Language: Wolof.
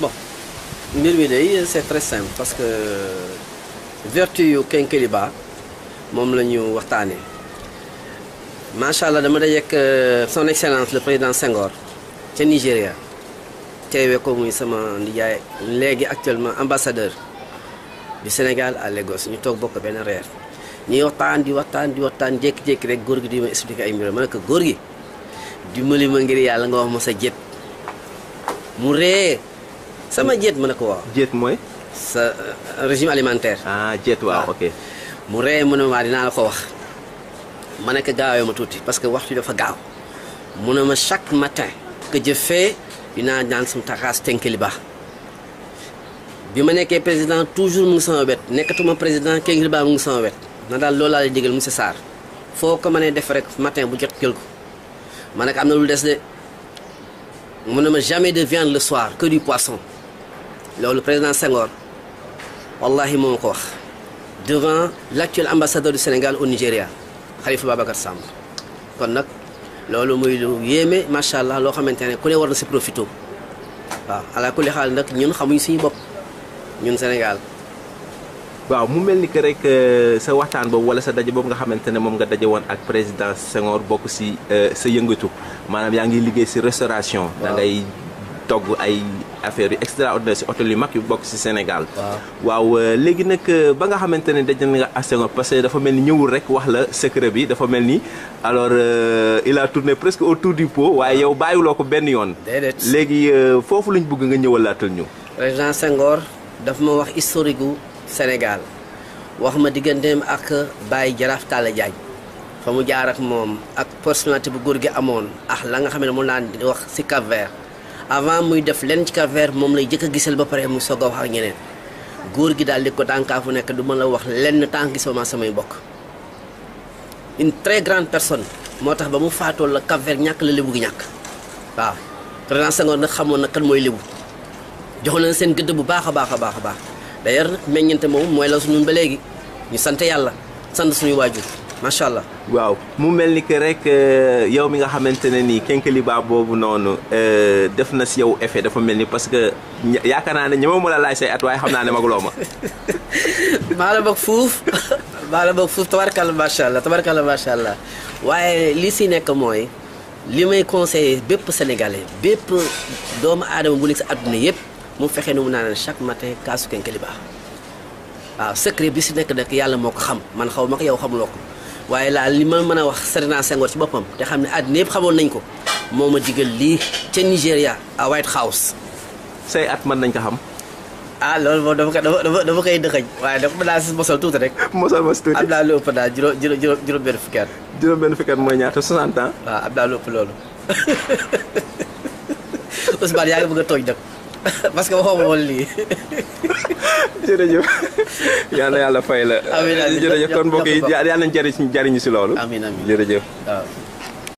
Bon, mbir mi day c'est très simple parce que vertu yu Kékéliba moom la ñu waxtaanee macha allah dama dajeek son excellence le président Senghor ca Nigéria teewee ko muy sama ndijaay léegi actuellement ambassadeur du Sénégal à Lagos ñu toog bokk benn reer ñuy waxtaan di waxtaan jékki-jékki rek góor gi di ma expliquer ay mbiram ma ne ko góor gi dimbali ma ngir yàlla nga wax ma sa jet mu ree sama jet ma ne ko waaw. jet mooy. sa régime alimentaire. ah jet waaw ok. mu ree mu ne ma dinaa la ko wax ma ne ko gaawee ma tuuti parce que waxtu dafa gaaw mu ne ma chaque matin que je fais dinaa naan sama taxaas Kékéliba bi ma nekkee président toujours mu ngi sama wet nekkatuma président Kékéliba mu ngi sama wet na daal loolu laa lay digal monsieur Sarr foo ko mënee def rek matin bu jot jël ko ma ne ko am na lu des de mu ne ma jamais de viande le soir que du poisson loolu président Senghor wallahi moo ma ko wax devant l'actuel ambassadeur du Sénégal au Nigeria Khalifa Babacar Samb kon nag loolu muy lu yéeme macha allah loo xamante ne ku ne war na si profito waaw ala kulli xaal nag ñun xamuñ suñu bopp ñun Sénégal. waaw mu mel ni que rek sa waxtaan boobu wala sa daje boobu nga xamante ne moom nga daje woon ak président Senghor bokk si sa yëngatu maanaam yaa ngi liggéey si restauration. da ngay togg ay affaires yu extraordinaire si hôtel yu mag yu bokk si Sénégal. waaw léegi nag ba nga xamante ne daje nga ak Senghor parce que dafa mel ni ñëwul rek wax la secret bi dafa mel ni alors il a tourné presque autour du pot waaye yow bàyyiwuloo ko benn yoon. déedéet léegi foofu lañ bëgg nga ñëwalaatal ñu. président Senghor daf ma wax historique gu Sénégal wax ma digganteem ak Baye Jaraaf Talla Diagne fa mu jaar ak moom ak personnalité bu góor gi amoon ak la nga xam ne moom laa di wax si Cap-Vert avant muy def lenn ci Cap-Vert moom lay jëkk a gisal ba pare mu soog a wax ak ñeneen góor gi daal di ko tànkaafu nekk du ma la wax lenn tànk gisuma samay mbokk une très grande personne moo tax ba mu faatoo la Cap-Vert ñàkk la lébu gi ñàkk waaw président Senghor nag xamoon na kan mooy lébu jox leen seen gëdd bu baax a baax a baax a baax d'ailleurs nag meññante moom mooy la suñu ba léegi ñu sant yàlla sant suñu waajur macha allah. waaw mu mel ni que rek yow mi nga xamante ne nii Kékéliba boobu noonu def na si yow effet dafa mel ni parce que yaakaar naa ne ñeme ma la laaj say at waaye xam naa ne maguloo ma. maa la bëgg fuuf maa la bëgg fuuf tabarkalla macha allah waaye li si nekk mooy li may conseiller bépp sénégalais bépp doomu aadama bu nekk si àdduna yëpp. mu fexe nu mu naan chaque matin kaasu Kékéliba waaw secret bi si nekk nag yàlla moo ko xam man xaw ma ko yow xamuloo ko waaye laal li ma mën a wax président Senghor ci boppam te xam ne àddina yëpp xamoon nañ ko moo ma digal lii ca Nigéria à White House. say at mën nañ ko xam. ah loolu moom dafa koy dëxëñ waaye dafa mën naa si mosal tuuti rek. mosal ma si tuuti am naa lu ëpp daal juróom benn fukki at. juróom benn fukki at mooy ñaata 60 ans. waaw am naa lu ëpp loolu Ousmane yaa ngi bëgg a tooñ nag. parce que waxoo ma woon lii. jërëjëf yal na yàlla fay la. amiin amiin jërëjëf kon mbokk yi yal nañu jariñu si loolu. amiin amiin jërëjëf. waaw.